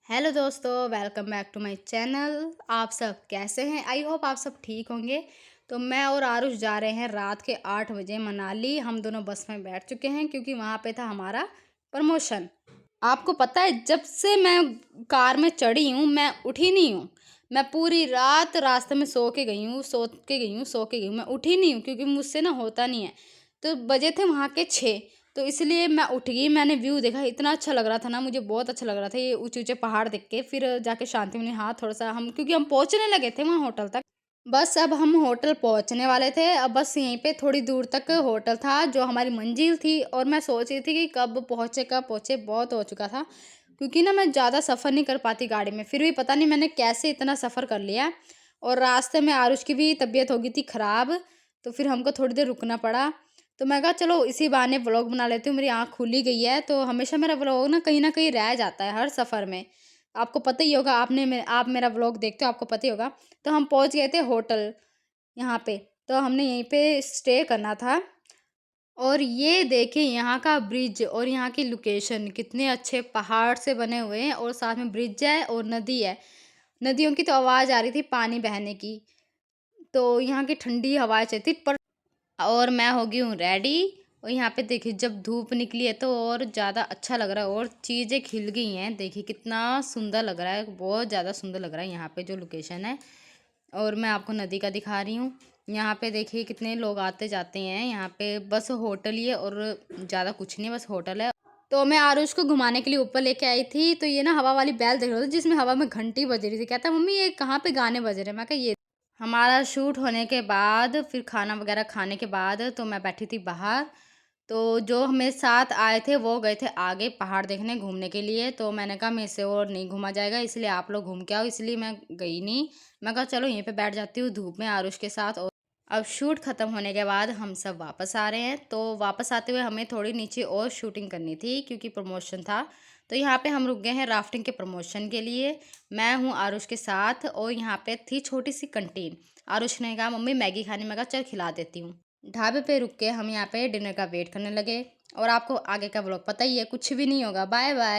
Hello दोस्तों, welcome back to my channel. आप सब कैसे हैं? आई होप आप सब ठीक होंगे। तो मैं और आरुष जा रहे हैं रात के 8 बजे मनाली। हम दोनों बस में बैठ चुके हैं क्योंकि वहाँ पे था हमारा प्रमोशन। आपको पता है, जब से मैं कार में चढ़ी हूँ मैं उठी नहीं हूँ। मैं पूरी रात रास्ते में सो के गई हूँ। मैं उठी नहीं हूँ क्योंकि मुझसे ना होता नहीं है। तो बजे थे वहाँ के 6, तो इसलिए मैं उठ गई। मैंने व्यू देखा, इतना अच्छा लग रहा था ना, मुझे बहुत अच्छा लग रहा था ये ऊंचे ऊंचे पहाड़ देख के। फिर जाके शांति मिली। हाँ, थोड़ा सा हम क्योंकि हम पहुंचने लगे थे वहाँ होटल तक। बस अब हम होटल पहुंचने वाले थे। अब बस यहीं पे थोड़ी दूर तक होटल था जो हमारी मंजिल थी, और मैं सोच रही थी कि कब पहुंचे। बहुत हो चुका था क्योंकि ना मैं ज़्यादा सफ़र नहीं कर पाती गाड़ी में। फिर भी पता नहीं मैंने कैसे इतना सफ़र कर लिया। और रास्ते में आरुष की भी तबीयत हो गई थी ख़राब, तो फिर हमको थोड़ी देर रुकना पड़ा। तो मैं कहा चलो इसी बहाने व्लॉग बना लेती हूँ। मेरी आँख खुली गई है तो हमेशा मेरा व्लॉग ना कहीं रह जाता है हर सफ़र में। आपको पता ही होगा, आप मेरा व्लॉग देखते हो, आपको पता ही होगा। तो हम पहुंच गए थे होटल यहाँ पे। तो हमने यहीं पे स्टे करना था। और ये देखिए यहाँ का ब्रिज और यहाँ की लोकेशन, कितने अच्छे पहाड़ से बने हुए हैं और साथ में ब्रिज है और नदी है। नदियों की तो आवाज़ आ रही थी पानी बहने की। तो यहाँ की ठंडी हवाएं चलती पर। और मैं हो गई हूँ रेडी। और यहाँ पे देखिए जब धूप निकली है तो और ज़्यादा अच्छा लग रहा है और चीज़ें खिल गई हैं। देखिए कितना सुंदर लग रहा है, बहुत ज़्यादा सुंदर लग रहा है यहाँ पे जो लोकेशन है। और मैं आपको नदी का दिखा रही हूँ। यहाँ पे देखिए कितने लोग आते जाते हैं। यहाँ पे बस होटल ही है और ज़्यादा कुछ नहीं, बस होटल है। तो मैं आरुष को घुमाने के लिए ऊपर लेके आई थी। तो ये ना हवा वाली बैल देख रहा था जिसमें हवा में घंटी बज रही थी। कहता मम्मी ये कहाँ पे गाने बज रहे हैं? मैं कहा ये हमारा शूट होने के बाद फिर खाना वगैरह खाने के बाद तो मैं बैठी थी बाहर। तो जो हमें साथ आए थे वो गए थे आगे पहाड़ देखने घूमने के लिए। तो मैंने कहा मेरे से और नहीं घूमा जाएगा, इसलिए आप लोग घूम के आओ, इसलिए मैं गई नहीं। मैं कहा चलो यहीं पे बैठ जाती हूँ धूप में आरुष के साथ। और अब शूट ख़त्म होने के बाद हम सब वापस आ रहे हैं। तो वापस आते हुए हमें थोड़ी नीचे और शूटिंग करनी थी क्योंकि प्रमोशन था। तो यहाँ पे हम रुक गए हैं राफ्टिंग के प्रमोशन के लिए। मैं हूँ आरुष के साथ और यहाँ पे थी छोटी सी कंटीन। आरुष ने कहा मम्मी मैगी खानी, मैं कहा चल खिला देती हूँ। ढाबे पे रुक के हम यहाँ पे डिनर का वेट करने लगे। और आपको आगे का व्लॉग पता ही है, कुछ भी नहीं होगा। Bye bye.